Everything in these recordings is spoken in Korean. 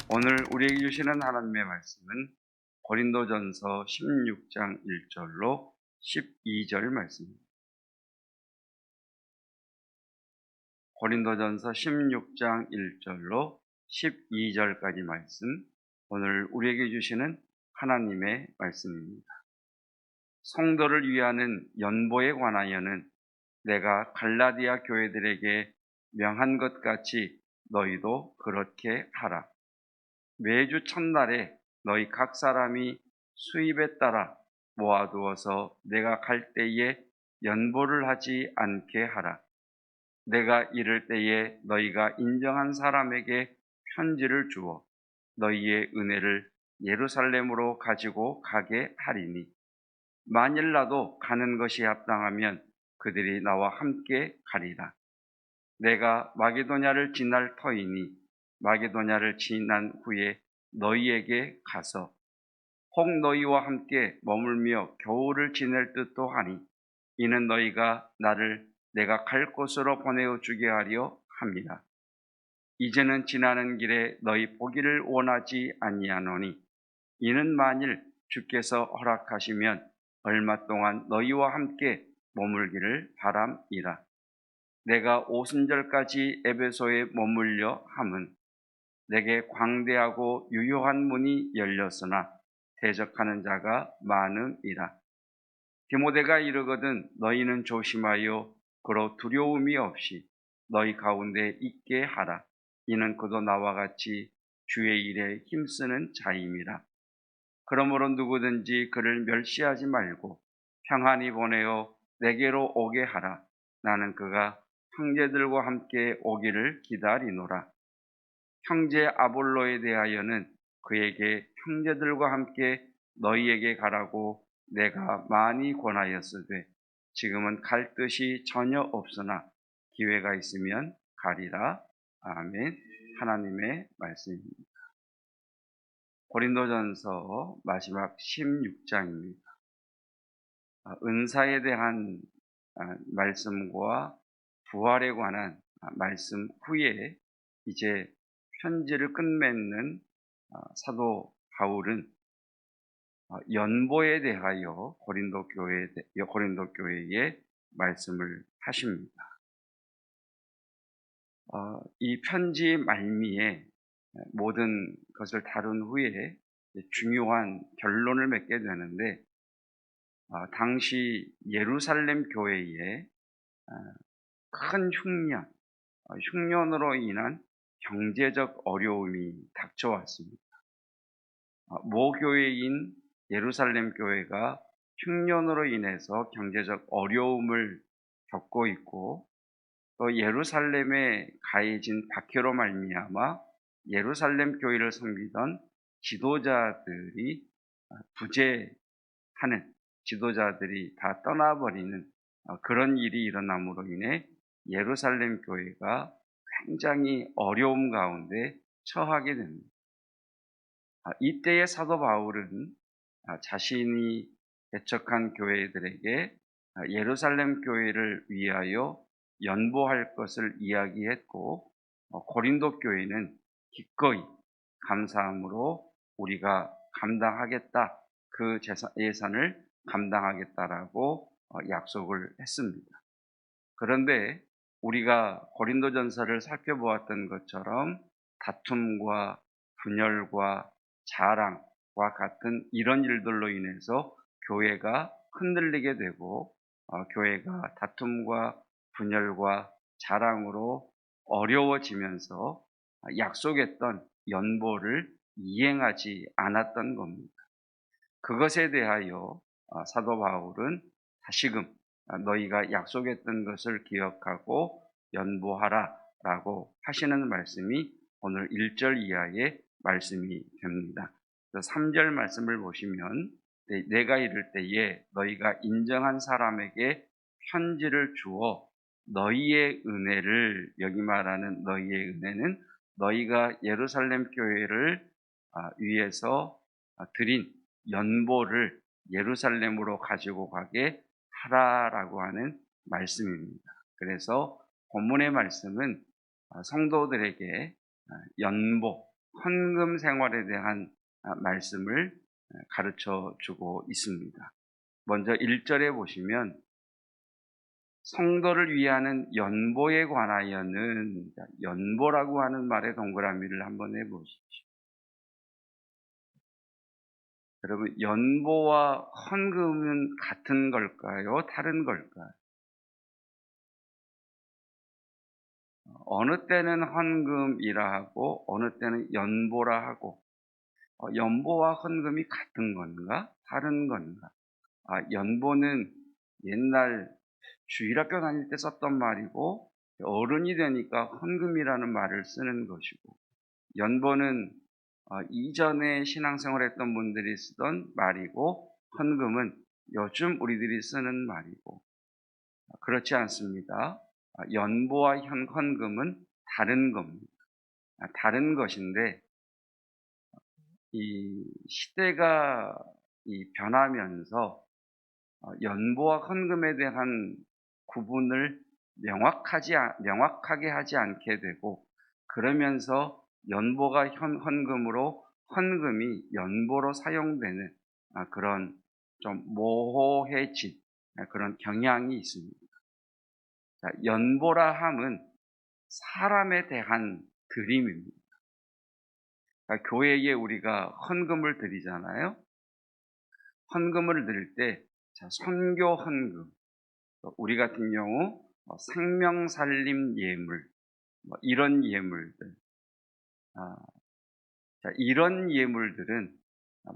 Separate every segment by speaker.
Speaker 1: 오늘 우리에게 주시는 하나님의 말씀은 고린도전서 16장 1절로 12절 말씀입니다. 고린도전서 16장 1절로 12절까지 말씀, 오늘 우리에게 주시는 하나님의 말씀입니다. 성도를 위하는 연보에 관하여는 내가 갈라디아 교회들에게 명한 것 같이 너희도 그렇게 하라. 매주 첫날에 너희 각 사람이 수입에 따라 모아두어서 내가 갈 때에 연보를 하지 않게 하라. 내가 이를 때에 너희가 인정한 사람에게 편지를 주어 너희의 은혜를 예루살렘으로 가지고 가게 하리니, 만일 나도 가는 것이 합당하면 그들이 나와 함께 가리라. 내가 마게도냐를 지날 터이니 마게도냐를 지난 후에 너희에게 가서 혹 너희와 함께 머물며 겨울을 지낼 듯도 하니, 이는 너희가 나를 내가 갈 곳으로 보내어 주게 하려 함이라. 이제는 지나는 길에 너희 보기를 원하지 아니하노니, 이는 만일 주께서 허락하시면 얼마 동안 너희와 함께 머물기를 바람이라. 내가 오순절까지 에베소에 머물려 함은 내게 광대하고 유효한 문이 열렸으나 대적하는 자가 많음이라. 디모데가 이르거든 너희는 조심하여 그로 두려움이 없이 너희 가운데 있게 하라. 이는 그도 나와 같이 주의 일에 힘쓰는 자임이라. 그러므로 누구든지 그를 멸시하지 말고 평안히 보내어 내게로 오게 하라. 나는 그가 형제들과 함께 오기를 기다리노라. 형제 아볼로에 대하여는 그에게 형제들과 함께 너희에게 가라고 내가 많이 권하였으되 지금은 갈 뜻이 전혀 없으나 기회가 있으면 가리라. 아멘. 하나님의 말씀입니다. 고린도전서 마지막 16장입니다. 은사에 대한 말씀과 부활에 관한 말씀 후에 이제 편지를 끝맺는 사도 바울은 연보에 대하여 고린도 교회에 말씀을 하십니다. 이 편지 말미에 모든 것을 다룬 후에 중요한 결론을 맺게 되는데, 당시 예루살렘 교회에 큰 흉년으로 인한 경제적 어려움이 닥쳐왔습니다. 모교회인 예루살렘 교회가 흉년으로 인해서 경제적 어려움을 겪고 있고, 또 예루살렘에 가해진 박해로 말미암아 예루살렘 교회를 섬기던 지도자들이 부재하는, 지도자들이 다 떠나버리는 그런 일이 일어남으로 인해 예루살렘 교회가 굉장히 어려움 가운데 처하게 됩니다. 이때의 사도 바울은 자신이 개척한 교회들에게 예루살렘 교회를 위하여 연보할 것을 이야기했고, 고린도 교회는 기꺼이 감사함으로 우리가 감당하겠다, 그 예산을 감당하겠다라고 약속을 했습니다. 그런데 우리가 고린도전서를 살펴보았던 것처럼 다툼과 분열과 자랑과 같은 이런 일들로 인해서 교회가 흔들리게 되고, 교회가 다툼과 분열과 자랑으로 어려워지면서 약속했던 연보를 이행하지 않았던 겁니다. 그것에 대하여 사도 바울은 다시금 너희가 약속했던 것을 기억하고 연보하라 라고 하시는 말씀이 오늘 1절 이하의 말씀이 됩니다. 3절 말씀을 보시면, 내가 이를 때에 너희가 인정한 사람에게 편지를 주어 너희의 은혜를, 여기 말하는 너희의 은혜는 너희가 예루살렘 교회를 위해서 드린 연보를 예루살렘으로 가지고 가게 하라라고 하는 말씀입니다. 그래서 본문의 말씀은 성도들에게 연보 헌금 생활에 대한 말씀을 가르쳐 주고 있습니다. 먼저 1절에 보시면 성도를 위하는 연보에 관하여는, 연보라고 하는 말의 동그라미를 한번 해보십시오. 여러분, 연보와 헌금은 같은 걸까요? 다른 걸까요? 어느 때는 헌금이라 하고 어느 때는 연보라 하고, 연보와 헌금이 같은 건가? 다른 건가? 연보는 옛날 주일학교 다닐 때 썼던 말이고, 어른이 되니까 헌금이라는 말을 쓰는 것이고, 연보는 이전에 신앙생활 했던 분들이 쓰던 말이고, 헌금은 요즘 우리들이 쓰는 말이고, 그렇지 않습니다. 연보와 헌금은 다른 겁니다. 다른 것인데, 이 시대가 변하면서 연보와 헌금에 대한 구분을 명확하게 하지 않게 되고, 그러면서 연보가 헌금으로, 헌금이 연보로 사용되는 그런 좀 모호해진 그런 경향이 있습니다. 연보라 함은 사람에 대한 드림입니다. 교회에 우리가 헌금을 드리잖아요. 헌금을 드릴 때 선교 헌금, 우리 같은 경우 생명 살림 예물, 이런 예물들, 이런 예물들은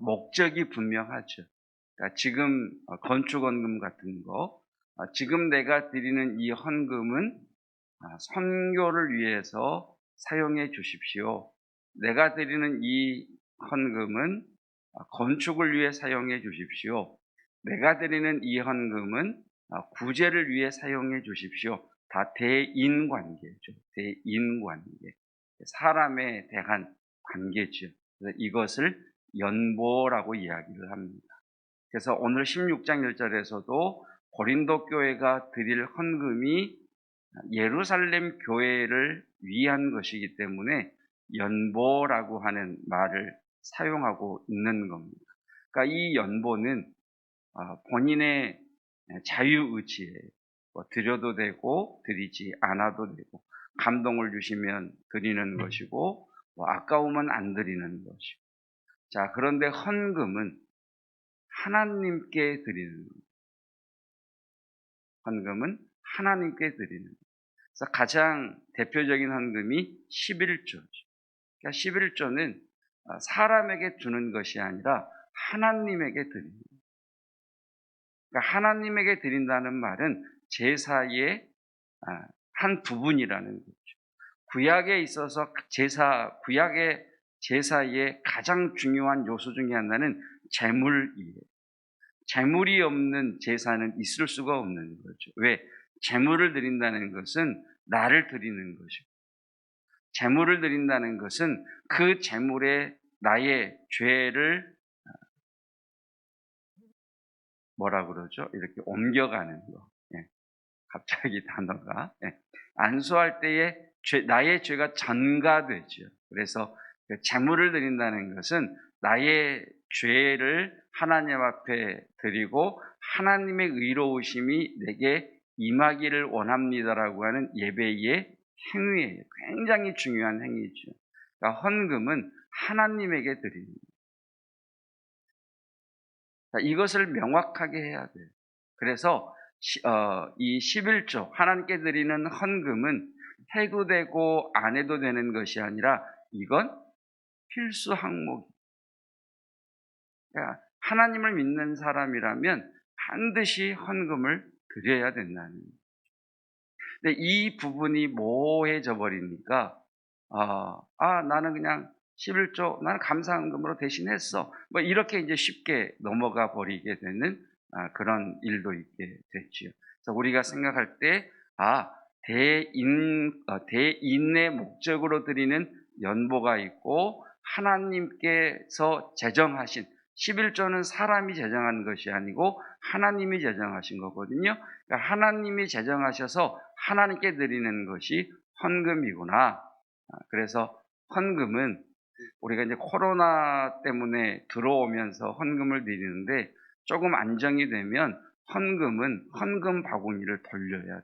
Speaker 1: 목적이 분명하죠. 그러니까 지금 건축 헌금 같은 거, 지금 내가 드리는 이 헌금은 선교를 위해서 사용해 주십시오. 내가 드리는 이 헌금은 건축을 위해 사용해 주십시오. 내가 드리는 이 헌금은 구제를 위해 사용해 주십시오. 다 대인관계죠. 대인관계. 사람에 대한 관계죠. 그래서 이것을 연보라고 이야기를 합니다. 그래서 오늘 16장 1절에서도 고린도 교회가 드릴 헌금이 예루살렘 교회를 위한 것이기 때문에 연보라고 하는 말을 사용하고 있는 겁니다. 그러니까 이 연보는 본인의 자유의지에 드려도 되고 드리지 않아도 되고, 감동을 주시면 드리는 것이고, 아까우면 안 드리는 것이고. 자, 그런데 헌금은 하나님께 드리는 겁니다. 헌금은 하나님께 드리는 겁니다. 그래서 가장 대표적인 헌금이 11조죠. 그러니까 11조는 사람에게 주는 것이 아니라 하나님에게 드리는 겁니다. 그러니까 하나님에게 드린다는 말은 제사의 한 부분이라는 거죠. 구약에 있어서 구약의 제사의 가장 중요한 요소 중에 하나는 제물이에요. 제물이 없는 제사는 있을 수가 없는 거죠. 왜? 제물을 드린다는 것은 나를 드리는 것이고, 제물을 드린다는 것은 그 제물에 나의 죄를 뭐라 그러죠? 이렇게 옮겨가는 거. 갑자기 단어가. 안수할 때에 나의 죄가 전가되죠. 그래서 제물을 드린다는 것은 나의 죄를 하나님 앞에 드리고 하나님의 의로우심이 내게 임하기를 원합니다라고 하는 예배의 행위예요. 굉장히 중요한 행위죠. 그러니까 헌금은 하나님에게 드리는 거예요. 이것을 명확하게 해야 돼요. 그래서 이 11조 하나님께 드리는 헌금은 해도 되고 안 해도 되는 것이 아니라 이건 필수 항목이에요. 그러니까 하나님을 믿는 사람이라면 반드시 헌금을 드려야 된다는 거예요. 근데 이 부분이 모호해져 버리니까 나는 그냥 11조 나는 감사헌금으로 대신했어, 이렇게 이제 쉽게 넘어가 버리게 되는 그런 일도 있게 됐지요. 그래서 우리가 생각할 때 대인의 목적으로 드리는 연보가 있고, 하나님께서 제정하신 11조는 사람이 제정한 것이 아니고 하나님이 제정하신 거거든요. 그러니까 하나님이 제정하셔서 하나님께 드리는 것이 헌금이구나. 그래서 헌금은 우리가 이제 코로나 때문에 들어오면서 헌금을 드리는데 조금 안정이 되면 헌금 바구니를 돌려야 돼요.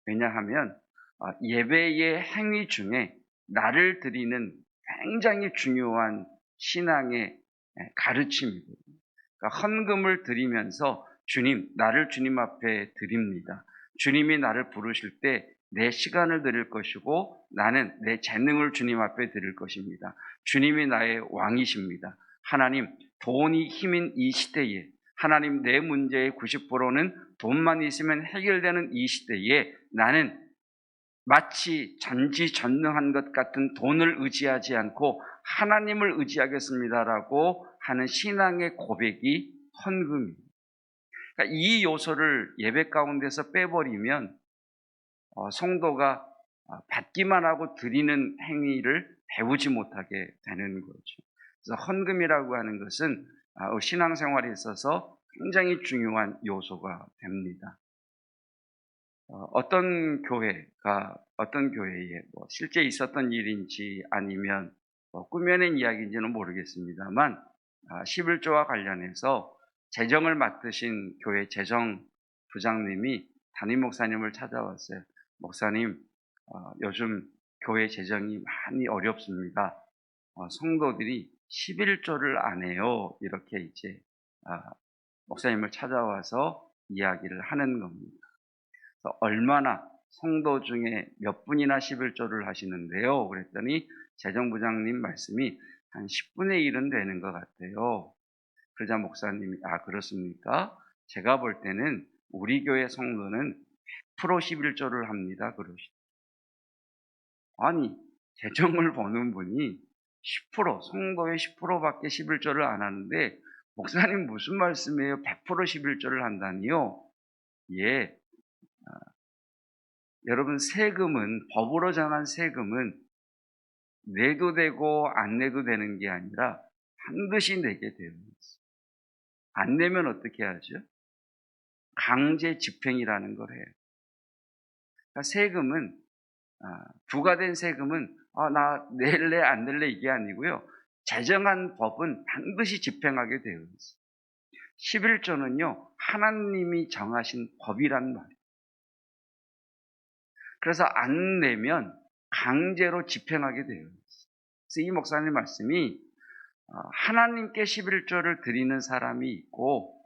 Speaker 1: 왜냐하면 예배의 행위 중에 나를 드리는 굉장히 중요한 신앙의 가르침이거든요. 그러니까 헌금을 드리면서 주님, 나를 주님 앞에 드립니다. 주님이 나를 부르실 때 내 시간을 드릴 것이고 나는 내 재능을 주님 앞에 드릴 것입니다. 주님이 나의 왕이십니다. 하나님, 돈이 힘인 이 시대에 하나님 내 문제의 90%는 돈만 있으면 해결되는 이 시대에 나는 마치 전지전능한 것 같은 돈을 의지하지 않고 하나님을 의지하겠습니다라고 하는 신앙의 고백이 헌금입니다. 그러니까 이 요소를 예배 가운데서 빼버리면 성도가 받기만 하고 드리는 행위를 배우지 못하게 되는 거죠. 그래서 헌금이라고 하는 것은 신앙생활에 있어서 굉장히 중요한 요소가 됩니다. 어떤 교회에 실제 있었던 일인지 아니면 꾸며낸 이야기인지는 모르겠습니다만 11조와 관련해서 재정을 맡으신 교회 재정부장님이 담임 목사님을 찾아왔어요. 목사님, 요즘 교회 재정이 많이 어렵습니다. 성도들이 11조를 안 해요. 이렇게 이제 목사님을 찾아와서 이야기를 하는 겁니다. 얼마나 성도 중에 몇 분이나 11조를 하시는데요. 그랬더니 재정부장님 말씀이 한 10분의 1은 되는 것 같아요. 그러자 목사님이 그렇습니까? 제가 볼 때는 우리 교회 성도는 100% 11조를 합니다. 그러시죠. 아니, 재정을 보는 분이 10%, 성도의 10%밖에 11조를 안 하는데 목사님 무슨 말씀이에요? 100% 11조를 한다니요? 예. 여러분, 법으로 정한 세금은 내도 되고 안 내도 되는 게 아니라 반드시 내게 되어 있어요. 안 내면 어떻게 하죠? 강제 집행이라는 걸 해요. 그러니까 세금은, 부과된 세금은, 나 낼래, 안 낼래 이게 아니고요. 제정한 법은 반드시 집행하게 되어 있어요. 11조는요, 하나님이 정하신 법이란 말이에요. 그래서 안 내면 강제로 집행하게 돼요. 그래서 이 목사님 말씀이 하나님께 11조를 드리는 사람이 있고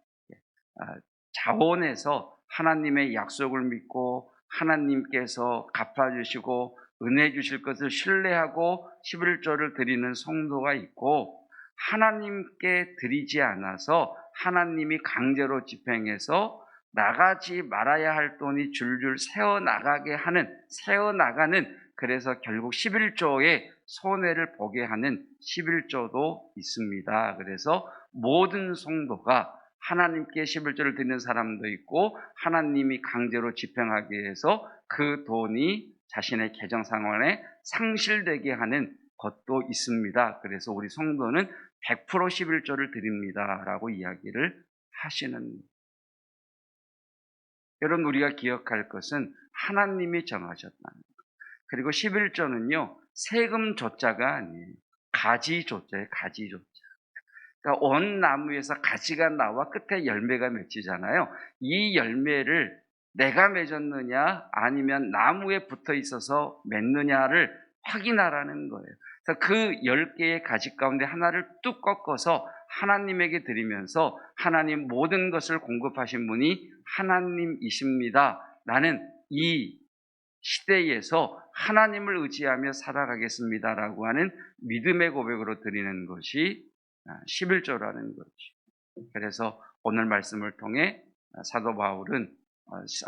Speaker 1: 자원해서 하나님의 약속을 믿고 하나님께서 갚아주시고 은혜 주실 것을 신뢰하고 11조를 드리는 성도가 있고 하나님께 드리지 않아서 하나님이 강제로 집행해서 나가지 말아야 할 돈이 줄줄 새어나가는 그래서 결국 11조의 손해를 보게 하는 11조도 있습니다. 그래서 모든 성도가 하나님께 11조를 드리는 사람도 있고 하나님이 강제로 집행하게 해서 그 돈이 자신의 계정 상환에 상실되게 하는 것도 있습니다. 그래서 우리 성도는 100% 11조를 드립니다라고 이야기를 하시는. 여러분, 우리가 기억할 것은 하나님이 정하셨다는 것. 그리고 11조는요, 세금 조자가 아니에요. 가지 조자예요, 가지 조자. 그러니까 온 나무에서 가지가 나와 끝에 열매가 맺히잖아요. 이 열매를 내가 맺었느냐 아니면 나무에 붙어 있어서 맺느냐를 확인하라는 거예요. 그래서 그 10개의 가지 가운데 하나를 뚝 꺾어서 하나님에게 드리면서 하나님 모든 것을 공급하신 분이 하나님이십니다. 나는 이 시대에서 하나님을 의지하며 살아가겠습니다라고 하는 믿음의 고백으로 드리는 것이 11조라는 거죠. 그래서 오늘 말씀을 통해 사도 바울은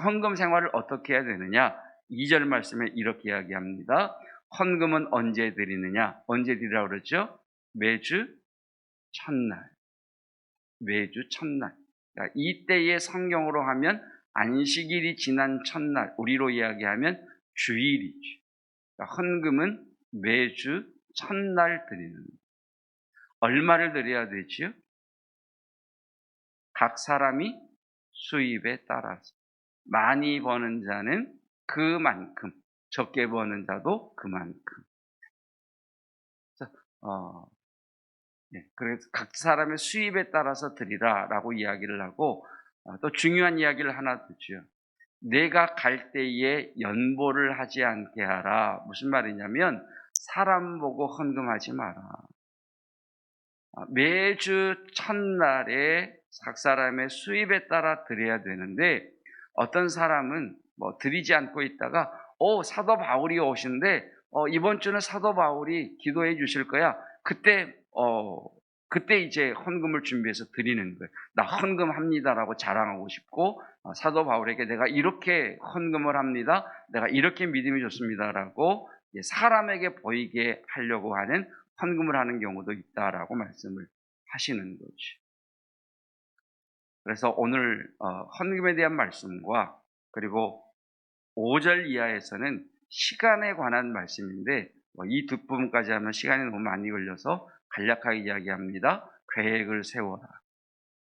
Speaker 1: 헌금 생활을 어떻게 해야 되느냐? 2절 말씀에 이렇게 이야기합니다. 헌금은 언제 드리느냐? 언제 드리라고 그러죠? 매주 첫날. 매주 첫날. 그러니까 이때의 성경으로 하면 안식일이 지난 첫날, 우리로 이야기하면 주일이죠. 그러니까 헌금은 매주 첫날 드리는 거예요. 얼마를 드려야 되지요? 각 사람이 수입에 따라서. 많이 버는 자는 그만큼, 적게 버는 자도 그만큼. 그래서 각 사람의 수입에 따라서 드리라라고 이야기를 하고 또 중요한 이야기를 하나 듣죠. 내가 갈 때에 연보를 하지 않게 하라. 무슨 말이냐면 사람 보고 헌금하지 마라. 매주 첫날에 각 사람의 수입에 따라 드려야 되는데 어떤 사람은 드리지 않고 있다가 사도 바울이 오신데 이번 주는 사도 바울이 기도해 주실 거야. 그때 이제 헌금을 준비해서 드리는 거예요. 나 헌금합니다라고 자랑하고 싶고 사도 바울에게 내가 이렇게 헌금을 합니다. 내가 이렇게 믿음이 좋습니다라고 사람에게 보이게 하려고 하는 헌금을 하는 경우도 있다라고 말씀을 하시는 거죠. 그래서 오늘 헌금에 대한 말씀과 그리고 5절 이하에서는 시간에 관한 말씀인데 이 뒷부분까지 하면 시간이 너무 많이 걸려서 간략하게 이야기합니다. 계획을 세워라.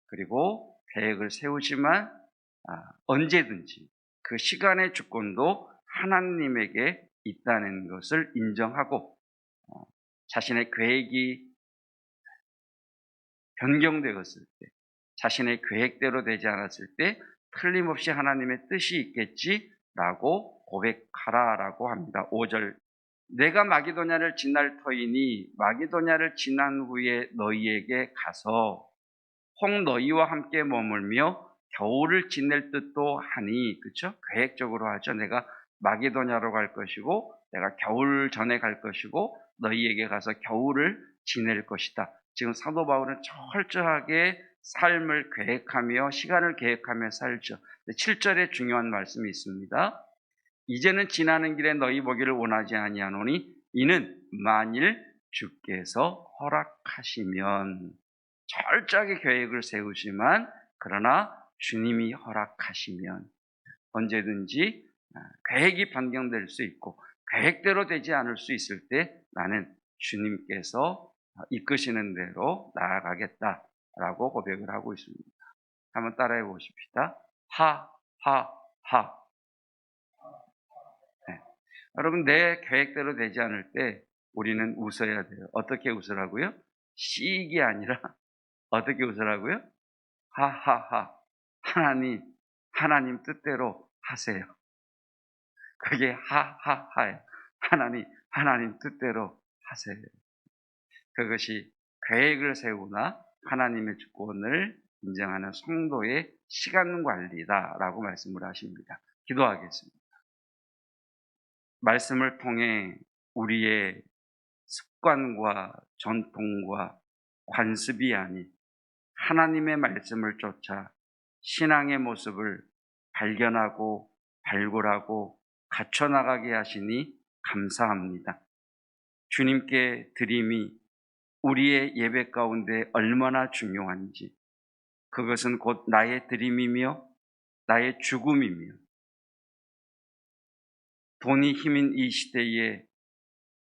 Speaker 1: 그리고 계획을 세우지만 언제든지 그 시간의 주권도 하나님에게 있다는 것을 인정하고 자신의 계획이 변경되었을 때, 자신의 계획대로 되지 않았을 때 틀림없이 하나님의 뜻이 있겠지라고 고백하라라고 합니다. 5절 내가 마게도냐를 지날 터이니 마게도냐를 지난 후에 너희에게 가서 혹 너희와 함께 머물며 겨울을 지낼 뜻도 하니, 그렇죠? 계획적으로 하죠. 내가 마게도냐로 갈 것이고 내가 겨울 전에 갈 것이고 너희에게 가서 겨울을 지낼 것이다. 지금 사도 바울은 철저하게 삶을 계획하며 시간을 계획하며 살죠. 7절에 중요한 말씀이 있습니다. 이제는 지나는 길에 너희 보기를 원하지 아니하노니 이는 만일 주께서 허락하시면, 철저하게 계획을 세우지만 그러나 주님이 허락하시면 언제든지 계획이 변경될 수 있고 계획대로 되지 않을 수 있을 때 나는 주님께서 이끄시는 대로 나아가겠다라고 고백을 하고 있습니다. 한번 따라해 보십시다. 하. 네. 여러분, 내 계획대로 되지 않을 때 우리는 웃어야 돼요. 어떻게 웃으라고요? 씩이 아니라 어떻게 웃으라고요? 하하하. 하나님 뜻대로 하세요. 그게 하하하예요. 하나님 뜻대로 하세요. 그것이 계획을 세우나 하나님의 주권을 인정하는 성도의 시간 관리다라고 말씀을 하십니다. 기도하겠습니다. 말씀을 통해 우리의 습관과 전통과 관습이 아닌 하나님의 말씀을 쫓아 신앙의 모습을 발견하고 발굴하고 갖춰나가게 하시니 감사합니다. 주님께 드림이 우리의 예배 가운데 얼마나 중요한지, 그것은 곧 나의 드림이며 나의 죽음이며 돈이 힘인 이 시대에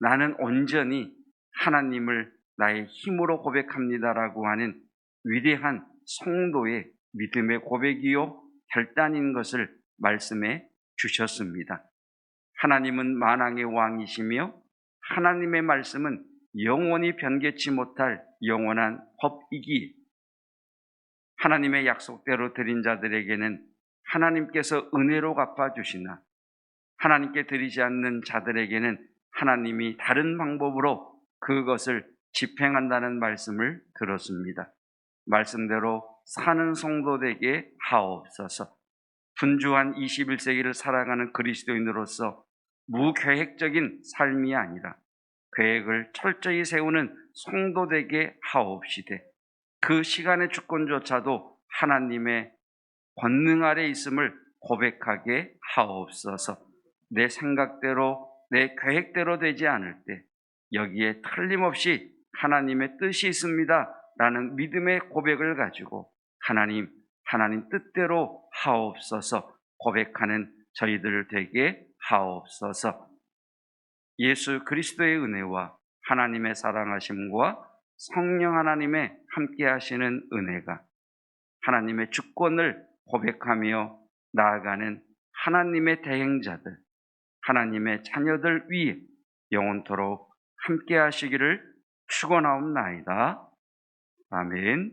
Speaker 1: 나는 온전히 하나님을 나의 힘으로 고백합니다라고 하는 위대한 성도의 믿음의 고백이요 결단인 것을 말씀해 주셨습니다. 하나님은 만왕의 왕이시며 하나님의 말씀은 영원히 변개치 못할 영원한 법이기에 하나님의 약속대로 드린 자들에게는 하나님께서 은혜로 갚아주시나 하나님께 드리지 않는 자들에게는 하나님이 다른 방법으로 그것을 집행한다는 말씀을 들었습니다. 말씀대로 사는 성도 되게 하옵소서. 분주한 21세기를 살아가는 그리스도인으로서 무계획적인 삶이 아니라 계획을 철저히 세우는 성도 되게 하옵시되 그 시간의 주권조차도 하나님의 권능 아래 있음을 고백하게 하옵소서. 내 생각대로 내 계획대로 되지 않을 때 여기에 틀림없이 하나님의 뜻이 있습니다 라는 믿음의 고백을 가지고 하나님 뜻대로 하옵소서 고백하는 저희들 되게 하옵소서. 예수 그리스도의 은혜와 하나님의 사랑하심과 성령 하나님의 함께 하시는 은혜가 하나님의 주권을 고백하며 나아가는 하나님의 대행자들, 하나님의 자녀들 위에 영원토록 함께 하시기를 축원하옵나이다. 아멘.